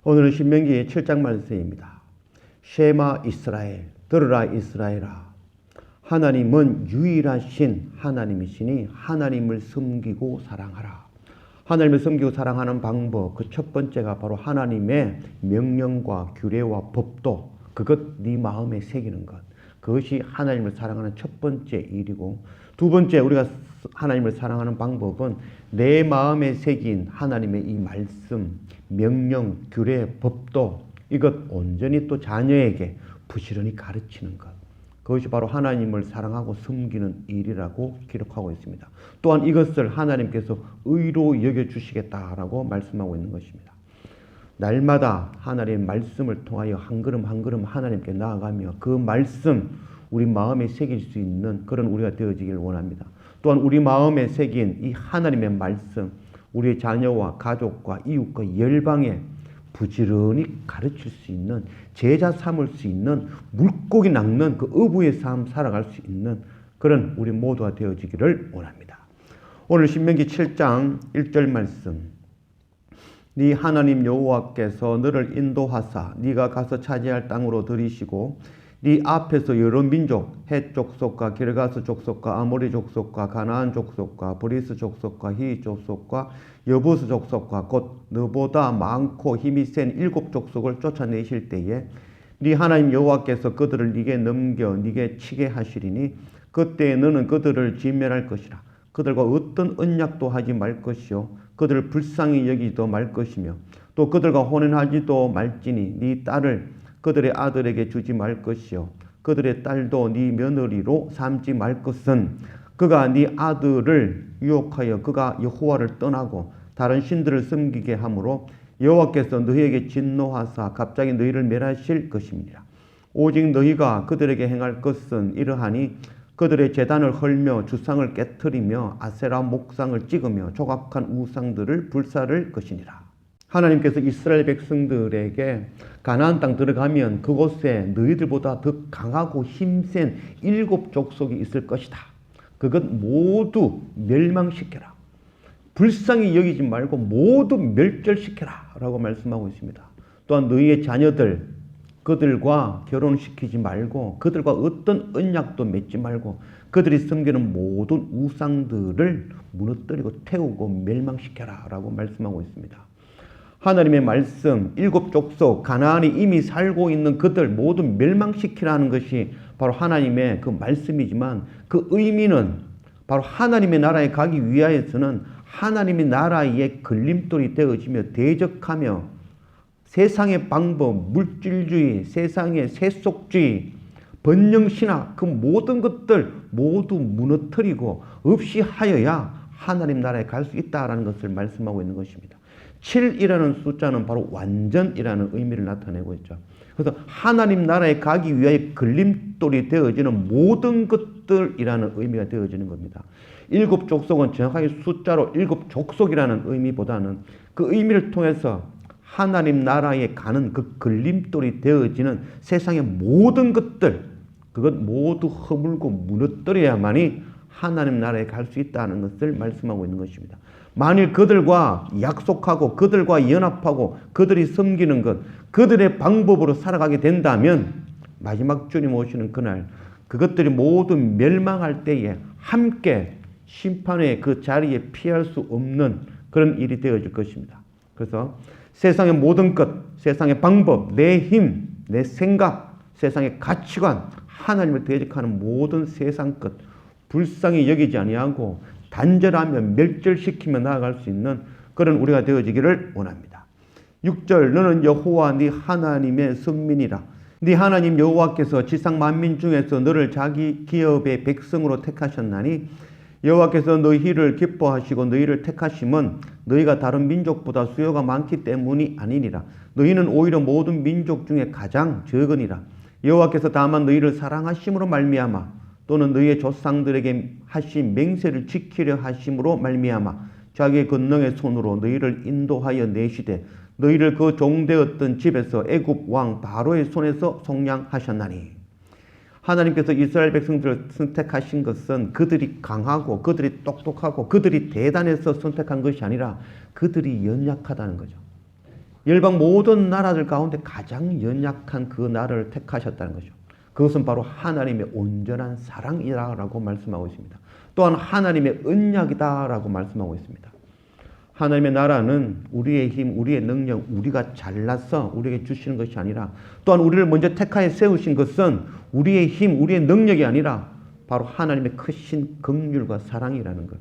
오늘은 신명기 7장 말씀입니다. 쉐마 이스라엘, 들으라 이스라엘아. 하나님은 유일하신 하나님이시니 하나님을 섬기고 사랑하라. 하나님을 섬기고 사랑하는 방법, 그 첫 번째가 바로 하나님의 명령과 규례와 법도 그것 네 마음에 새기는 것. 그것이 하나님을 사랑하는 첫 번째 일이고, 두 번째 우리가 하나님을 사랑하는 방법은 내 마음에 새긴 하나님의 이 말씀, 명령, 규례, 법도 이것 온전히 또 자녀에게 부지런히 가르치는 것. 그것이 바로 하나님을 사랑하고 섬기는 일이라고 기록하고 있습니다. 또한 이것을 하나님께서 의로 여겨주시겠다라고 말씀하고 있는 것입니다. 날마다 하나님의 말씀을 통하여 한 걸음 한 걸음 하나님께 나아가며 그 말씀 우리 마음에 새길 수 있는 그런 우리가 되어지길 원합니다. 또한 우리 마음에 새긴 이 하나님의 말씀, 우리의 자녀와 가족과 이웃과 열방에 부지런히 가르칠 수 있는, 제자 삼을 수 있는, 물고기 낚는 그 어부의 삶 살아갈 수 있는 그런 우리 모두가 되어지기를 원합니다. 오늘 신명기 7장 1절 말씀. 네 하나님 여호와께서 너를 인도하사 네가 가서 차지할 땅으로 들이시고 네 앞에서 여러 민족, 헷 족속과 기르가스 족속과 아모리 족속과 가나안 족속과 브리스 족속과 히 족속과 여부스 족속과 곧 너보다 많고 힘이 센 7 족속을 쫓아내실 때에 네 하나님 여호와께서 그들을 네게 넘겨 네게 치게 하시리니 그때에 너는 그들을 진멸할 것이라. 그들과 어떤 언약도 하지 말 것이요 그들을 불쌍히 여기지도 말 것이며 또 그들과 혼인하지도 말지니 네 딸을 그들의 아들에게 주지 말 것이요 그들의 딸도 네 며느리로 삼지 말 것은 그가 네 아들을 유혹하여 그가 여호와를 떠나고 다른 신들을 섬기게 하므로 여호와께서 너희에게 진노하사 갑자기 너희를 멸하실 것입니다. 오직 너희가 그들에게 행할 것은 이러하니 그들의 제단을 헐며 주상을 깨트리며 아세라 목상을 찍으며 조각한 우상들을 불사를 것이니라. 하나님께서 이스라엘 백성들에게 가나안 땅 들어가면 그곳에 너희들보다 더 강하고 힘센 7 족속이 있을 것이다. 그것 모두 멸망시켜라. 불쌍히 여기지 말고 모두 멸절시켜라 라고 말씀하고 있습니다. 또한 너희의 자녀들 그들과 결혼시키지 말고 그들과 어떤 언약도 맺지 말고 그들이 섬기는 모든 우상들을 무너뜨리고 태우고 멸망시켜라 라고 말씀하고 있습니다. 하나님의 말씀, 7 족속, 가나안이 이미 살고 있는 그들 모두 멸망시키라는 것이 바로 하나님의 그 말씀이지만 그 의미는 바로 하나님의 나라에 가기 위하여서는 하나님의 나라의 걸림돌이 되어지며 대적하며 세상의 방법, 물질주의, 세상의 세속주의, 번영신학 그 모든 것들 모두 무너뜨리고 없이 하여야 하나님 나라에 갈 수 있다는 것을 말씀하고 있는 것입니다. 7이라는 숫자는 바로 완전이라는 의미를 나타내고 있죠. 그래서 하나님 나라에 가기 위하여 걸림돌이 되어지는 모든 것들이라는 의미가 되어지는 겁니다. 7 족속은 정확하게 숫자로 7 족속이라는 의미보다는 그 의미를 통해서 하나님 나라에 가는 그 걸림돌이 되어지는 세상의 모든 것들 그것 모두 허물고 무너뜨려야만이 하나님 나라에 갈 수 있다는 것을 말씀하고 있는 것입니다. 만일 그들과 약속하고 그들과 연합하고 그들이 섬기는 것, 그들의 방법으로 살아가게 된다면 마지막 주님 오시는 그날 그것들이 모두 멸망할 때에 함께 심판의 그 자리에 피할 수 없는 그런 일이 되어질 것입니다. 그래서 세상의 모든 것, 세상의 방법, 내 힘, 내 생각, 세상의 가치관, 하나님을 대적하는 모든 세상 것 불쌍히 여기지 아니하고 단절하며 멸절시키며 나아갈 수 있는 그런 우리가 되어지기를 원합니다. 6절 너는 여호와 네 하나님의 선민이라. 네 하나님 여호와께서 지상 만민 중에서 너를 자기 기업의 백성으로 택하셨나니 여호와께서 너희를 기뻐하시고 너희를 택하심은 너희가 다른 민족보다 수요가 많기 때문이 아니니라. 너희는 오히려 모든 민족 중에 가장 적으니라. 여호와께서 다만 너희를 사랑하심으로 말미암아 또는 너희의 조상들에게 하신 맹세를 지키려 하심으로 말미암아 자기의 권능의 손으로 너희를 인도하여 내시되 너희를 그 종되었던 집에서 애굽 왕 바로의 손에서 속량하셨나니. 하나님께서 이스라엘 백성들을 선택하신 것은 그들이 강하고 그들이 똑똑하고 그들이 대단해서 선택한 것이 아니라 그들이 연약하다는 거죠. 열방 모든 나라들 가운데 가장 연약한 그 나라를 택하셨다는 거죠. 그것은 바로 하나님의 온전한 사랑이라고 말씀하고 있습니다. 또한 하나님의 언약이다라고 말씀하고 있습니다. 하나님의 나라는 우리의 힘, 우리의 능력, 우리가 잘나서 우리에게 주시는 것이 아니라, 또한 우리를 먼저 택하여 세우신 것은 우리의 힘, 우리의 능력이 아니라 바로 하나님의 크신 긍휼과 사랑이라는 것.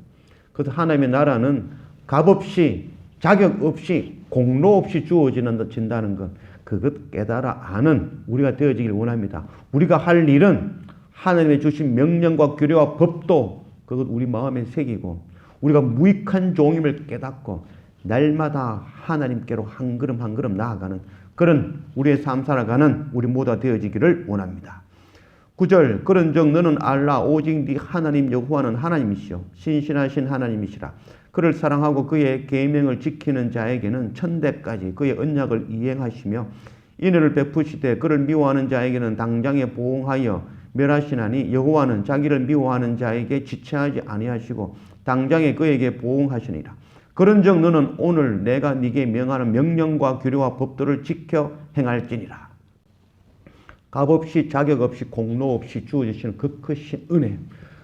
그래서 하나님의 나라는 값없이, 자격 없이, 공로 없이 주어진다는 것, 그것 깨달아 아는 우리가 되어지길 원합니다. 우리가 할 일은 하나님의 주신 명령과 규례와 법도 그것 우리 마음에 새기고, 우리가 무익한 종임을 깨닫고 날마다 하나님께로 한 걸음 한 걸음 나아가는 그런 우리의 삶 살아가는 우리 모두가 되어지기를 원합니다. 9절, 그런즉 너는 알라 오직 네 하나님 여호와는 하나님이시요 신실하신 하나님이시라. 그를 사랑하고 그의 계명을 지키는 자에게는 천대까지 그의 언약을 이행하시며 인애를 베푸시되 그를 미워하는 자에게는 당장에 보응하여 멸하시나니 여호와는 자기를 미워하는 자에게 지체하지 아니하시고 당장에 그에게 보응하시니라. 그런즉 너는 오늘 내가 네게 명하는 명령과 규례와 법도를 지켜 행할지니라. 값없이 자격 없이 공로 없이 주어지시는 그 크신 은혜,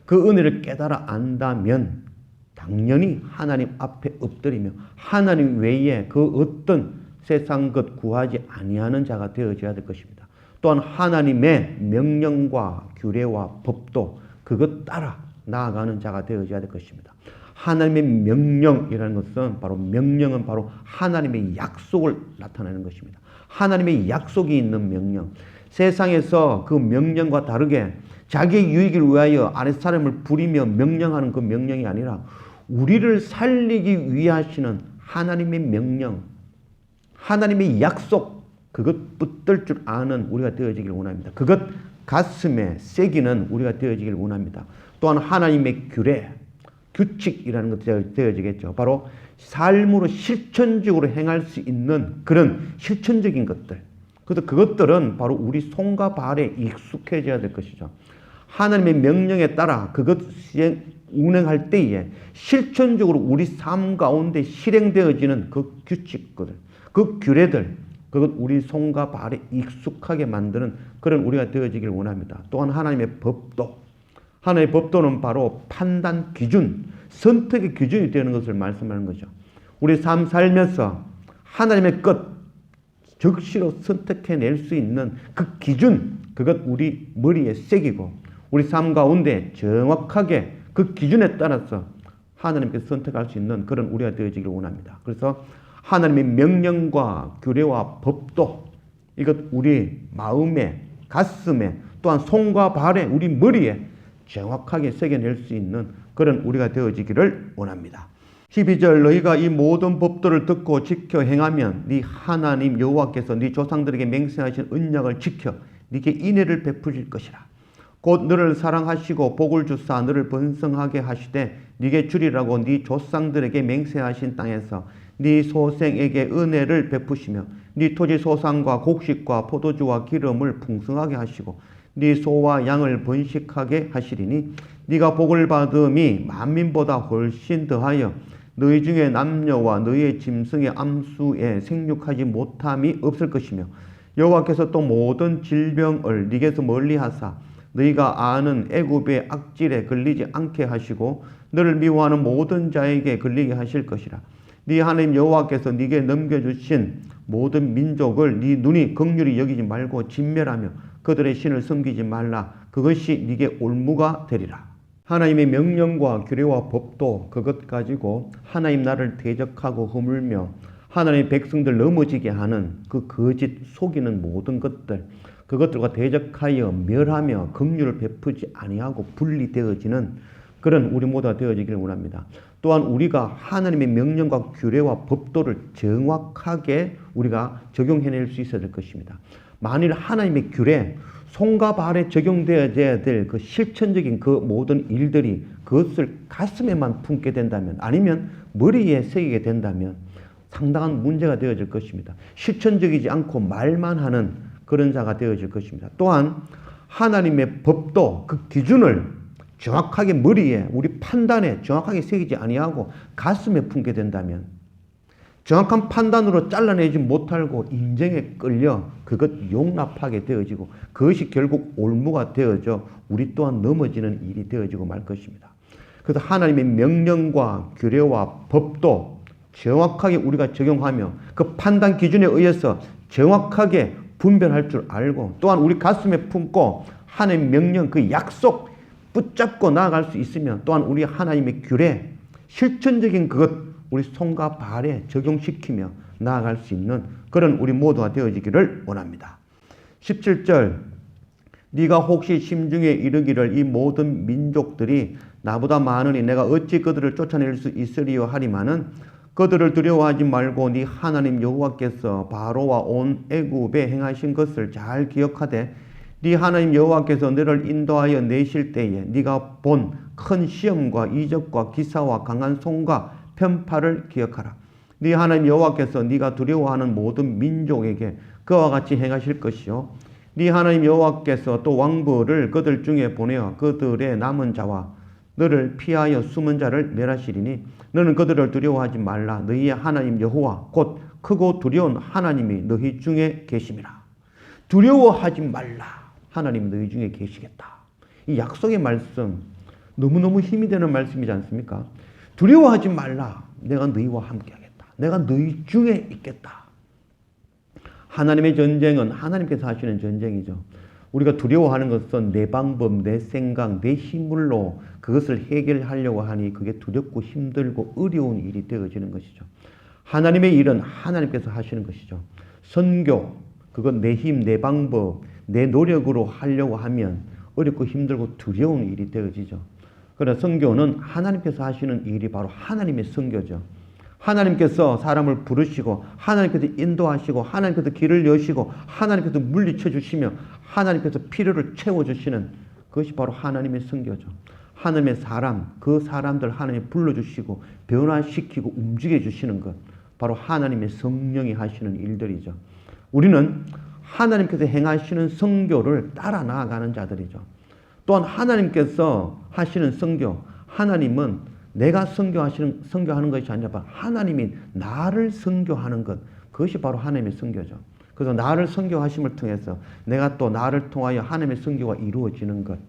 그 은혜를 깨달아 안다면 당연히 하나님 앞에 엎드리며 하나님 외에 그 어떤 세상 것 구하지 아니하는 자가 되어져야 될 것입니다. 또한 하나님의 명령과 규례와 법도 그것 따라 나아가는 자가 되어져야 될 것입니다. 하나님의 명령이라는 것은 명령은 바로 하나님의 약속을 나타내는 것입니다. 하나님의 약속이 있는 명령. 세상에서 그 명령과 다르게 자기의 유익을 위하여 아랫사람을 부리며 명령하는 그 명령이 아니라 우리를 살리기 위하시는 하나님의 명령, 하나님의 약속, 그것 붙들 줄 아는 우리가 되어지길 원합니다. 그것 가슴에 새기는 우리가 되어지길 원합니다. 또한 하나님의 규례, 규칙이라는 것이 되어지겠죠. 바로 삶으로 실천적으로 행할 수 있는 그런 실천적인 것들. 그래서 그것들은 바로 우리 손과 발에 익숙해져야 될 것이죠. 하나님의 명령에 따라 그것 운행할 때에 실천적으로 우리 삶 가운데 실행되어지는 그 규칙들, 그 규례들, 그것 우리 손과 발에 익숙하게 만드는 그런 우리가 되어지길 원합니다. 또한 하나님의 법도, 하나님의 법도는 바로 판단 기준, 선택의 기준이 되는 것을 말씀하는 거죠. 우리 삶 살면서 하나님의 것, 적시로 선택해낼 수 있는 그 기준, 그것 우리 머리에 새기고 우리 삶 가운데 정확하게 그 기준에 따라서 하나님께 선택할 수 있는 그런 우리가 되어지기를 원합니다. 그래서 하나님의 명령과 규례와 법도 이것 우리 마음에, 가슴에, 또한 손과 발에, 우리 머리에 정확하게 새겨낼 수 있는 그런 우리가 되어지기를 원합니다. 12절, 너희가 이 모든 법도를 듣고 지켜 행하면 네 하나님 여호와께서 네 조상들에게 맹세하신 언약을 지켜 네게 인애를 베푸실 것이라. 곧 너를 사랑하시고 복을 주사 너를 번성하게 하시되 네게 주리라고 네 조상들에게 맹세하신 땅에서 네 소생에게 은혜를 베푸시며 네 토지 소산과 곡식과 포도주와 기름을 풍성하게 하시고 네 소와 양을 번식하게 하시리니 네가 복을 받음이 만민보다 훨씬 더하여 너희 중에 남녀와 너희의 짐승의 암수에 생육하지 못함이 없을 것이며 여호와께서 또 모든 질병을 네게서 멀리하사 너희가 아는 애굽의 악질에 걸리지 않게 하시고 너를 미워하는 모든 자에게 걸리게 하실 것이라. 네 하나님 여호와께서 네게 넘겨주신 모든 민족을 네 눈이 긍휼히 여기지 말고 진멸하며 그들의 신을 섬기지 말라. 그것이 네게 올무가 되리라. 하나님의 명령과 규례와 법도 그것 가지고 하나님 나를 대적하고 허물며 하나님의 백성들 넘어지게 하는 그 거짓 속이는 모든 것들, 그것들과 대적하여 멸하며 긍휼을 베푸지 아니하고 분리되어지는 그런 우리 모두가 되어지기를 원합니다. 또한 우리가 하나님의 명령과 규례와 법도를 정확하게 우리가 적용해낼 수 있어야 될 것입니다. 만일 하나님의 규례, 손과 발에 적용되어야 될 그 실천적인 그 모든 일들이 그것을 가슴에만 품게 된다면, 아니면 머리에 새기게 된다면 상당한 문제가 되어질 것입니다. 실천적이지 않고 말만 하는 그런 자가 되어질 것입니다. 또한 하나님의 법도 그 기준을 정확하게 머리에, 우리 판단에 정확하게 새기지 아니하고 가슴에 품게 된다면 정확한 판단으로 잘라내지 못하고 인정에 끌려 그것 용납하게 되어지고 그것이 결국 올무가 되어져 우리 또한 넘어지는 일이 되어지고 말 것입니다. 그래서 하나님의 명령과 규례와 법도 정확하게 우리가 적용하며 그 판단 기준에 의해서 정확하게 분별할 줄 알고 또한 우리 가슴에 품고 하나님의 명령 그 약속 붙잡고 나아갈 수 있으면 또한 우리 하나님의 규례 실천적인 그것 우리 손과 발에 적용시키며 나아갈 수 있는 그런 우리 모두가 되어지기를 원합니다. 17절 네가 혹시 심중에 이르기를 이 모든 민족들이 나보다 많으니 내가 어찌 그들을 쫓아낼 수 있으리요 하리마는 그들을 두려워하지 말고 네 하나님 여호와께서 바로와 온 애굽에 행하신 것을 잘 기억하되 네 하나님 여호와께서 너를 인도하여 내실 때에 네가 본 큰 시험과 이적과 기사와 강한 손과 편파를 기억하라. 네 하나님 여호와께서 네가 두려워하는 모든 민족에게 그와 같이 행하실 것이요 네 하나님 여호와께서 또 왕부를 그들 중에 보내어 그들의 남은 자와 너를 피하여 숨은 자를 멸하시리니 너는 그들을 두려워하지 말라. 너희의 하나님 여호와 곧 크고 두려운 하나님이 너희 중에 계심이라. 두려워하지 말라. 하나님이 너희 중에 계시겠다. 이 약속의 말씀 너무너무 힘이 되는 말씀이지 않습니까? 두려워하지 말라. 내가 너희와 함께하겠다. 내가 너희 중에 있겠다. 하나님의 전쟁은 하나님께서 하시는 전쟁이죠. 우리가 두려워하는 것은 내 방법, 내 생각, 내 힘으로 그것을 해결하려고 하니 그게 두렵고 힘들고 어려운 일이 되어지는 것이죠. 하나님의 일은 하나님께서 하시는 것이죠. 선교, 그건 내 힘, 내 방법, 내 노력으로 하려고 하면 어렵고 힘들고 두려운 일이 되어지죠. 그러나 선교는 하나님께서 하시는 일이 바로 하나님의 선교죠. 하나님께서 사람을 부르시고 하나님께서 인도하시고 하나님께서 길을 여시고 하나님께서 물리쳐 주시며 하나님께서 필요를 채워주시는 그것이 바로 하나님의 선교죠. 하나님의 사람, 그 사람들 하나님이 불러주시고 변화시키고 움직여 주시는 것 바로 하나님의 성령이 하시는 일들이죠. 우리는 하나님께서 행하시는 선교를 따라 나아가는 자들이죠. 또한 하나님께서 하시는 선교, 하나님은 내가 선교하는 것이 아니라 하나님이 나를 선교하는 것, 그것이 바로 하나님의 선교죠. 그래서 나를 선교하심을 통해서 내가 또 나를 통하여 하나님의 선교가 이루어지는 것.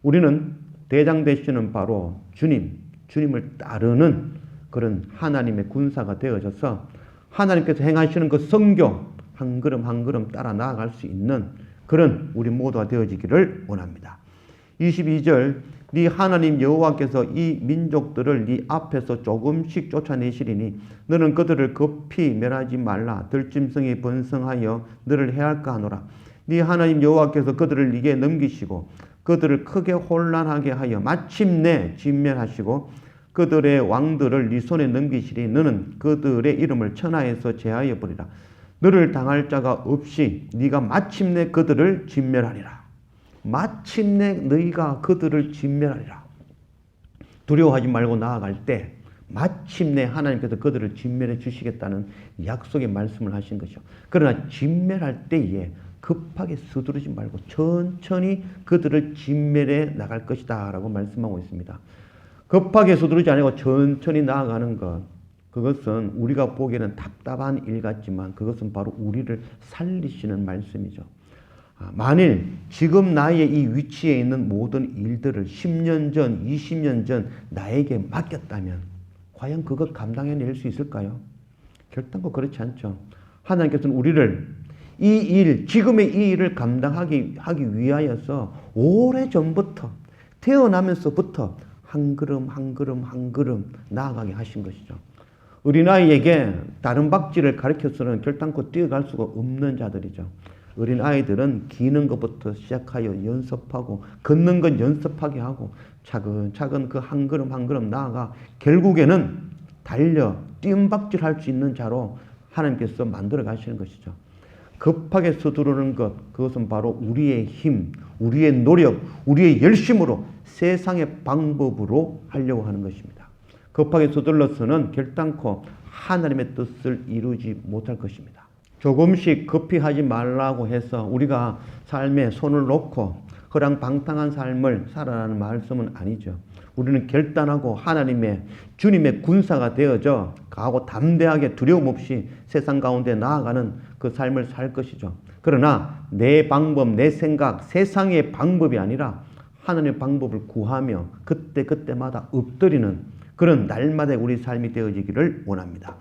우리는 대장 되시는 바로 주님을 따르는 그런 하나님의 군사가 되어져서 하나님께서 행하시는 그 선교 한 걸음 한 걸음 따라 나아갈 수 있는 그런 우리 모두가 되어지기를 원합니다. 22절 네 하나님 여호와께서 이 민족들을 네 앞에서 조금씩 쫓아내시리니 너는 그들을 급히 멸하지 말라. 들짐승이 번성하여 너를 해할까 하노라. 네 하나님 여호와께서 그들을 네게 넘기시고 그들을 크게 혼란하게 하여 마침내 진멸하시고 그들의 왕들을 네 손에 넘기시리. 너는 그들의 이름을 천하에서 제하여 버리라. 너를 당할 자가 없이 네가 마침내 그들을 진멸하리라. 마침내 너희가 그들을 진멸하리라. 두려워하지 말고 나아갈 때 마침내 하나님께서 그들을 진멸해 주시겠다는 약속의 말씀을 하신 것이죠. 그러나 진멸할 때에 급하게 서두르지 말고 천천히 그들을 진멸해 나갈 것이다 라고 말씀하고 있습니다. 급하게 서두르지 않고 천천히 나아가는 것, 그것은 우리가 보기에는 답답한 일 같지만 그것은 바로 우리를 살리시는 말씀이죠. 만일 지금 나의 이 위치에 있는 모든 일들을 10년 전, 20년 전 나에게 맡겼다면 과연 그것 감당해낼 수 있을까요? 결단코 그렇지 않죠. 하나님께서는 우리를 지금의 이 일을 감당하기 위하여서 오래전부터 태어나면서부터 한 걸음 한 걸음 한 걸음 나아가게 하신 것이죠. 어린아이에게 다른 박질을 가르쳐서는 결단코 뛰어갈 수가 없는 자들이죠. 어린아이들은 기는 것부터 시작하여 연습하고 걷는 건 연습하게 하고 차근차근 그 한 걸음 한 걸음 나아가 결국에는 달려 뜀박질할 수 있는 자로 하나님께서 만들어 가시는 것이죠. 급하게 서두르는 것, 그것은 바로 우리의 힘, 우리의 노력, 우리의 열심으로 세상의 방법으로 하려고 하는 것입니다. 급하게 서둘러서는 결단코 하나님의 뜻을 이루지 못할 것입니다. 조금씩 급히 하지 말라고 해서 우리가 삶에 손을 놓고 허랑방탕한 삶을 살아라는 말씀은 아니죠. 우리는 결단하고 하나님의 주님의 군사가 되어져 가고 담대하게 두려움 없이 세상 가운데 나아가는 그 삶을 살 것이죠. 그러나 내 방법, 내 생각, 세상의 방법이 아니라 하나님의 방법을 구하며 그때그때마다 엎드리는 그런 날마다 우리 삶이 되어지기를 원합니다.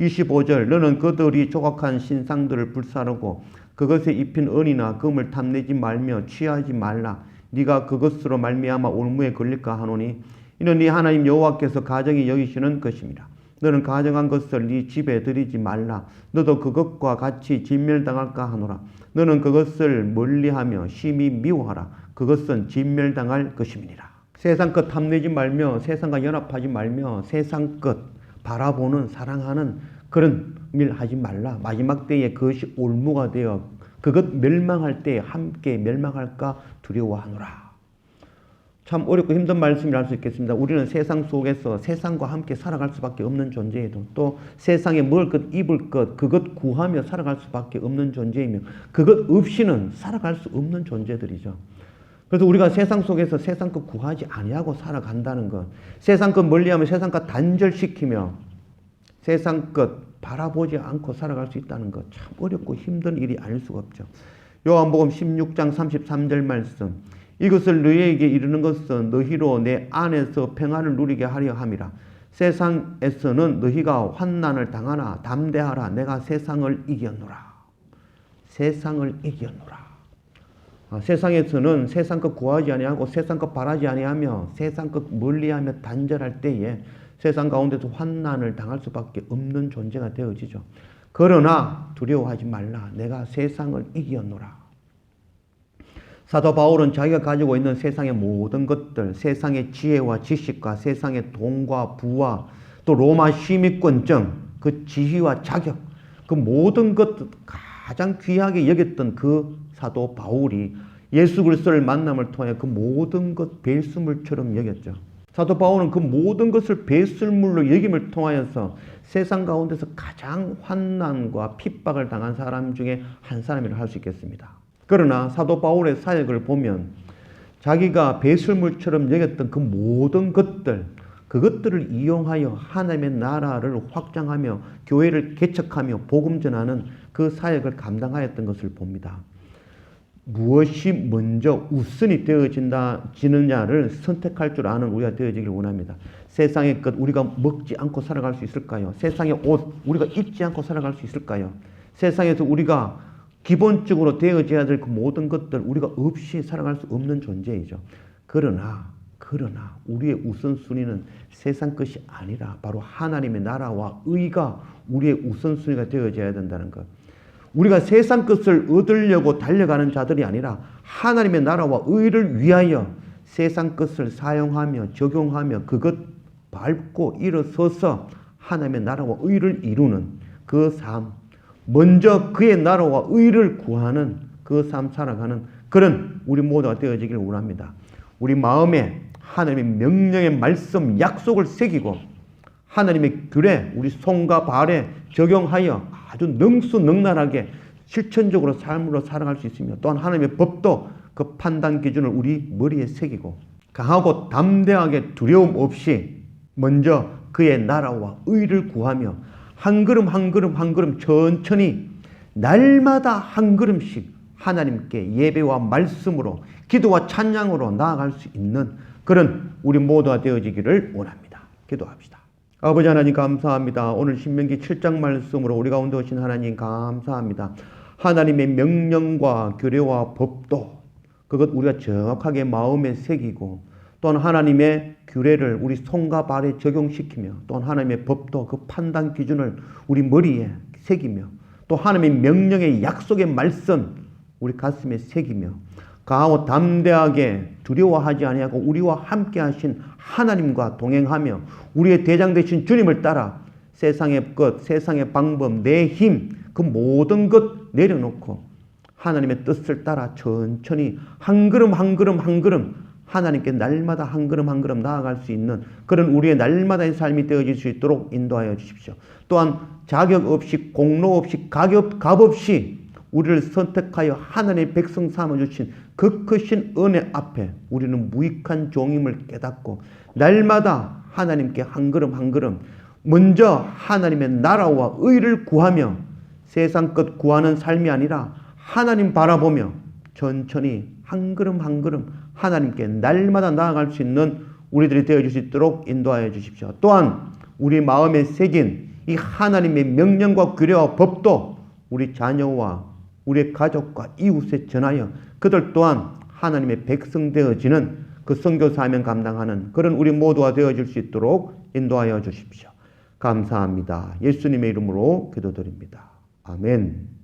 25절 너는 그들이 조각한 신상들을 불사르고 그것에 입힌 은이나 금을 탐내지 말며 취하지 말라. 네가 그것으로 말미암아 올무에 걸릴까 하노니 이는 네 하나님 여호와께서 가정히 여기시는 것입니다. 너는 가정한 것을 네 집에 들이지 말라. 너도 그것과 같이 진멸당할까 하노라. 너는 그것을 멀리하며 심히 미워하라. 그것은 진멸당할 것임이니라. 세상 것 탐내지 말며 세상과 연합하지 말며 세상 것 바라보는 사랑하는 그런 일 하지 말라. 마지막 때에 그것이 올무가 되어 그것 멸망할 때에 함께 멸망할까 두려워하노라. 참 어렵고 힘든 말씀이라 할 수 있겠습니다. 우리는 세상 속에서 세상과 함께 살아갈 수밖에 없는 존재이고 또 세상에 먹을 것, 입을 것, 그것 구하며 살아갈 수밖에 없는 존재이며 그것 없이는 살아갈 수 없는 존재들이죠. 그래서 우리가 세상 속에서 세상 것 구하지 아니하고 살아간다는 것, 세상 것 멀리하며 세상 것 단절시키며 세상 것 바라보지 않고 살아갈 수 있다는 것, 참 어렵고 힘든 일이 아닐 수가 없죠. 요한복음 16장 33절 말씀, 이것을 너희에게 이르는 것은 너희로 내 안에서 평안을 누리게 하려 함이라. 세상에서는 너희가 환난을 당하나 담대하라. 내가 세상을 이겼노라. 세상을 이겼노라. 세상에서는 세상 것 구하지 아니하고 세상 것 바라지 아니하며 세상 것 멀리하며 단절할 때에 세상 가운데서 환난을 당할 수밖에 없는 존재가 되어지죠. 그러나 두려워하지 말라. 내가 세상을 이겼노라. 사도 바울은 자기가 가지고 있는 세상의 모든 것들, 세상의 지혜와 지식과 세상의 돈과 부와 또 로마 시민권증, 그 지위와 자격, 그 모든 것들 가장 귀하게 여겼던 그 사도 바울이 예수 그리스도를 만남을 통해 그 모든 것 배설물처럼 여겼죠. 사도 바울은 그 모든 것을 배설물로 여김을 통하여서 세상 가운데서 가장 환난과 핍박을 당한 사람 중에 한 사람이라 할 수 있겠습니다. 그러나 사도 바울의 사역을 보면 자기가 배설물처럼 여겼던 그 모든 것들, 그것들을 이용하여 하나님의 나라를 확장하며 교회를 개척하며 복음 전하는 그 사역을 감당하였던 것을 봅니다. 무엇이 먼저 우선이 되어지느냐를 선택할 줄 아는 우리가 되어지길 원합니다. 세상의 것 우리가 먹지 않고 살아갈 수 있을까요? 세상의 옷 우리가 입지 않고 살아갈 수 있을까요? 세상에서 우리가 기본적으로 되어져야 될 그 모든 것들 우리가 없이 살아갈 수 없는 존재이죠. 그러나 우리의 우선순위는 세상 것이 아니라 바로 하나님의 나라와 의가 우리의 우선순위가 되어져야 된다는 것. 우리가 세상 것을 얻으려고 달려가는 자들이 아니라 하나님의 나라와 의를 위하여 세상 것을 사용하며 적용하며 그것 밟고 일어서서 하나님의 나라와 의를 이루는 그 삶, 먼저 그의 나라와 의를 구하는 그 삶 살아가는 그런 우리 모두가 되어지기를 원합니다. 우리 마음에 하나님의 명령의 말씀, 약속을 새기고 하나님의 규례, 우리 손과 발에 적용하여 아주 능수능란하게 실천적으로 삶으로 살아갈 수 있으며 또한 하나님의 법도 그 판단 기준을 우리 머리에 새기고 강하고 담대하게 두려움 없이 먼저 그의 나라와 의를 구하며 한 걸음 한 걸음 한 걸음 천천히 날마다 한 걸음씩 하나님께 예배와 말씀으로 기도와 찬양으로 나아갈 수 있는 그런 우리 모두가 되어지기를 원합니다. 기도합시다. 아버지 하나님 감사합니다. 오늘 신명기 7장 말씀으로 우리 가운데 오신 하나님 감사합니다. 하나님의 명령과 규례와 법도 그것 우리가 정확하게 마음에 새기고 또한 하나님의 규례를 우리 손과 발에 적용시키며 또한 하나님의 법도 그 판단 기준을 우리 머리에 새기며 또 하나님의 명령의 약속의 말씀 우리 가슴에 새기며 강하고 담대하게 두려워하지 아니하고 우리와 함께 하신 하나님과 동행하며 우리의 대장 되신 주님을 따라 세상의 것, 세상의 방법, 내 힘, 그 모든 것 내려놓고 하나님의 뜻을 따라 천천히 한 걸음 한 걸음 한 걸음 하나님께 날마다 한 걸음 한 걸음 나아갈 수 있는 그런 우리의 날마다의 삶이 되어질 수 있도록 인도하여 주십시오. 또한 자격 없이 공로 없이 값 없이 우리를 선택하여 하나님의 백성 삼아주신 그 크신 은혜 앞에 우리는 무익한 종임을 깨닫고 날마다 하나님께 한 걸음 한 걸음 먼저 하나님의 나라와 의를 구하며 세상 것 구하는 삶이 아니라 하나님 바라보며 천천히 한 걸음 한 걸음 하나님께 날마다 나아갈 수 있는 우리들이 되어줄 수 있도록 인도하여 주십시오. 또한 우리 마음에 새긴 이 하나님의 명령과 규례와 법도 우리 자녀와 우리 가족과 이웃에 전하여 그들 또한 하나님의 백성 되어지는 그 선교 사명 감당하는 그런 우리 모두가 되어질 수 있도록 인도하여 주십시오. 감사합니다. 예수님의 이름으로 기도드립니다. 아멘.